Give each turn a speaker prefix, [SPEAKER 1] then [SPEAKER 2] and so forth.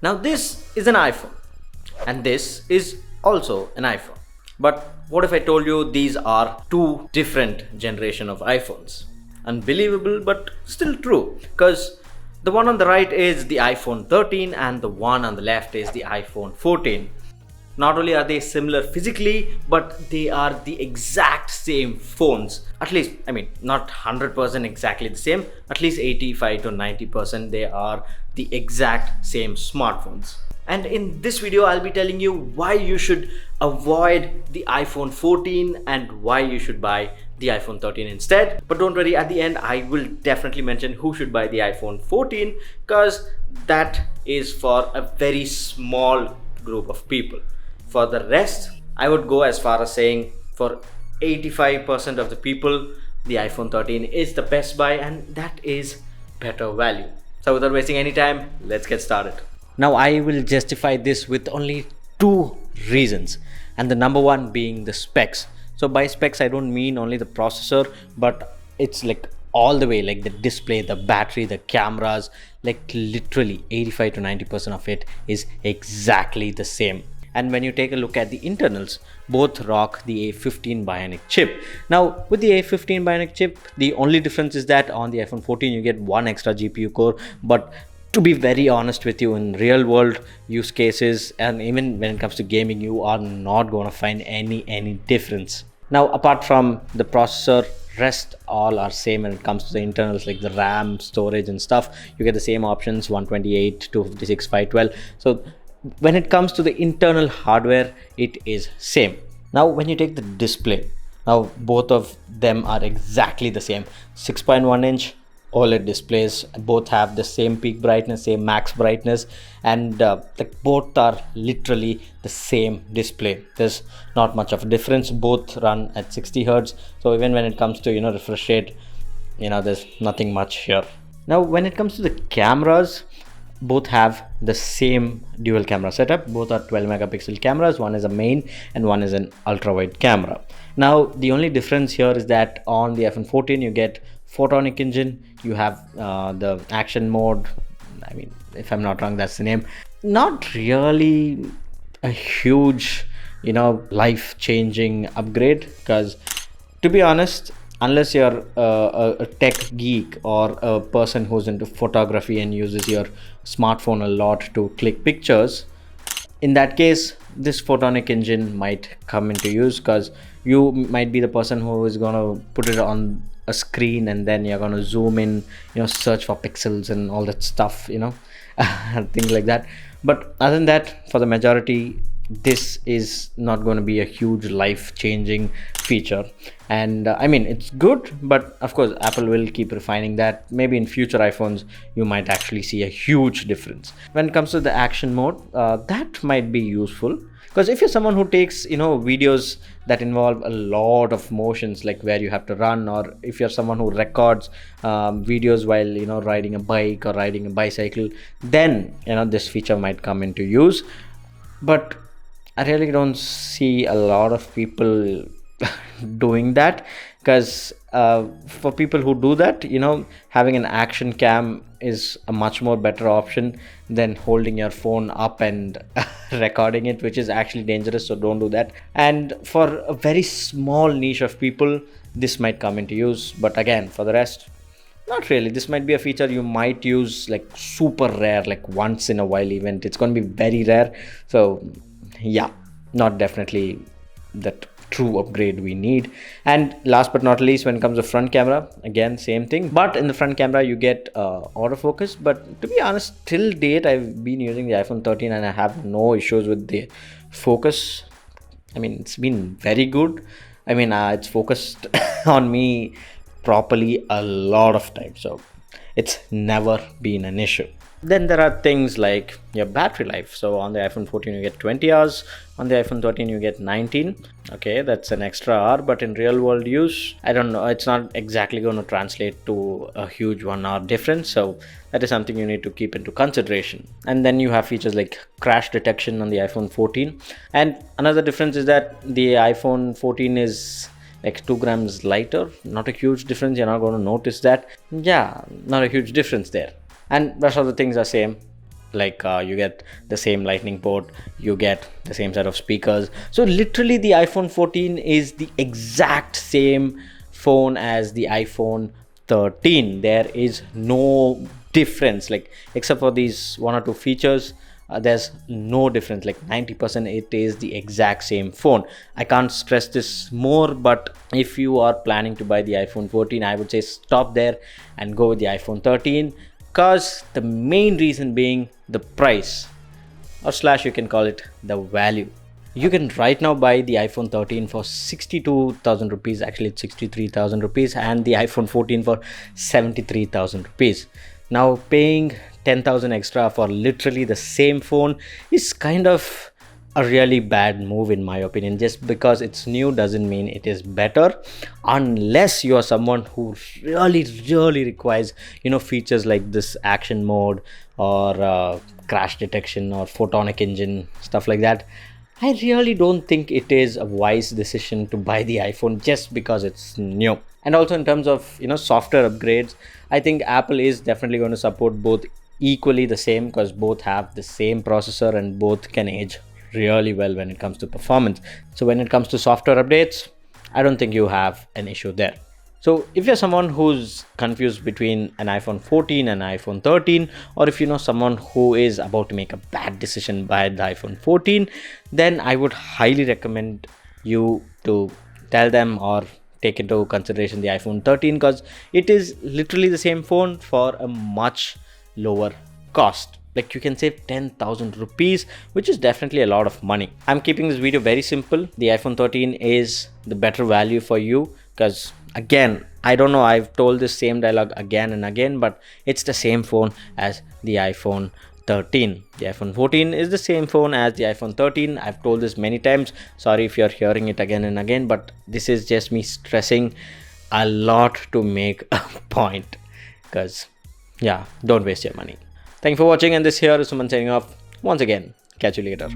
[SPEAKER 1] Now this is an iPhone and this is also an iPhone. But what if I told you these are two different generation of iPhones? Unbelievable but still true, because the one on the right is the iPhone 13 and the one on the left is the iPhone 14. Not only are they similar physically, but they are the exact same phones. At least, not 100% exactly the same, at least 85 to 90% they are the exact same smartphones. And in this video, I'll be telling you why you should avoid the iPhone 14 and why you should buy the iPhone 13 instead. But don't worry, at the end, I will definitely mention who should buy the iPhone 14, because that is for a very small group of people. For the rest, I would go as far as saying for 85% of the people, the iPhone 13 is the best buy, and that is better value. So without wasting any time, let's get started. Now I will justify this with only two reasons, and the number one being the specs. So by specs, I don't mean only the processor, but it's like all the way, like the display, the battery, the cameras, like literally 85 to 90% of it is exactly the same. And when you take a look at the internals, both rock the A15 Bionic chip. Now with the A15 Bionic chip, the only difference is that on the iPhone 14 you get one extra GPU core, but to be very honest with you, in real world use cases and even when it comes to gaming, you are not going to find any difference. Now apart from the processor, rest all are same when it comes to the internals, like the RAM, storage and stuff. You get the same options, 128, 256, 512. So when it comes to the internal hardware, it is same. Now when you take the display, now both of them are exactly the same. 6.1 inch OLED displays, both have the same peak brightness, same max brightness, and like both are literally the same display. There's not much of a difference. Both run at 60 hertz, so even when it comes to refresh rate, there's nothing much here. Now when it comes to the cameras, both have the same dual camera setup. Both are 12 megapixel cameras. One is a main and one is an ultra wide camera. Now the only difference here is that on the iPhone 14 you get photonic engine, you have the action mode. If I'm not wrong, that's the name. Not really a huge life changing upgrade, because to be honest, unless you're a tech geek or a person who's into photography and uses your smartphone a lot to click pictures, in that case this photonic engine might come into use, because you might be the person who is going to put it on a screen and then you're going to zoom in, search for pixels and all that stuff, things like that. But other than that, for the majority, this is not going to be a huge life changing feature. And it's good, but of course Apple will keep refining that. Maybe in future iPhones you might actually see a huge difference. When it comes to the action mode, that might be useful, because if you're someone who takes videos that involve a lot of motions, like where you have to run, or if you're someone who records videos while riding a bike or riding a bicycle, then this feature might come into use. But I really don't see a lot of people doing that, because for people who do that, having an action cam is a much more better option than holding your phone up and recording it, which is actually dangerous. So don't do that. And for a very small niche of people, this might come into use, but again, for the rest, not really. This might be a feature you might use like super rare, like once in a while event. It's going to be very rare. So yeah, not definitely that true upgrade we need. And last but not least, when it comes to front camera, again same thing, but in the front camera you get autofocus. But to be honest, till date I've been using the iPhone 13 and I have no issues with the focus. It's been very good. It's focused on me properly a lot of times, so it's never been an issue. Then there are things like your battery life. So on the iPhone 14 you get 20 hours, on the iPhone 13 you get 19. Okay, that's an extra hour, but in real world use, I don't know, it's not exactly going to translate to a huge 1 hour difference. So that is something you need to keep into consideration. And then you have features like crash detection on the iPhone 14. And another difference is that the iPhone 14 is like 2 grams lighter. Not a huge difference, you're not going to notice that. Yeah, not a huge difference there. And rest of the things are same. Like you get the same lightning port, you get the same set of speakers. So literally the iPhone 14 is the exact same phone as the iPhone 13. There is no difference, like except for these one or two features. There's no difference, like 90% it is the exact same phone. I can't stress this more, but if you are planning to buy the iPhone 14, I would say stop there and go with the iPhone 13, because the main reason being the price, or slash you can call it the value. You can right now buy the iPhone 13 for 62,000 rupees, actually it's 63,000 rupees, and the iPhone 14 for 73,000 rupees. Now paying 10,000 extra for literally the same phone is kind of a really bad move in my opinion. Just because it's new doesn't mean it is better, unless you are someone who really requires, features like this action mode, or crash detection, or photonic engine, stuff like that. I really don't think it is a wise decision to buy the iPhone just because it's new. And also in terms of software upgrades, I think Apple is definitely going to support both equally the same, because both have the same processor and both can age really well when it comes to performance. So when it comes to software updates, I don't think you have an issue there. So if you're someone who's confused between an iPhone 14 and iPhone 13, or if you know someone who is about to make a bad decision by the iPhone 14, then I would highly recommend you to tell them or take into consideration the iPhone 13, because it is literally the same phone for a much lower cost. Like you can save 10,000 rupees, which is definitely a lot of money. I'm keeping this video very simple. The iPhone 13 is the better value for you, because again, I don't know, I've told this same dialogue again and again, but it's the same phone as the iPhone 13. The iPhone 14 is the same phone as the iPhone 13. I've told this many times. Sorry if you're hearing it again and again, but this is just me stressing a lot to make a point, because yeah, don't waste your money. Thank you for watching, and this here is Suman signing off. Once again, catch you later.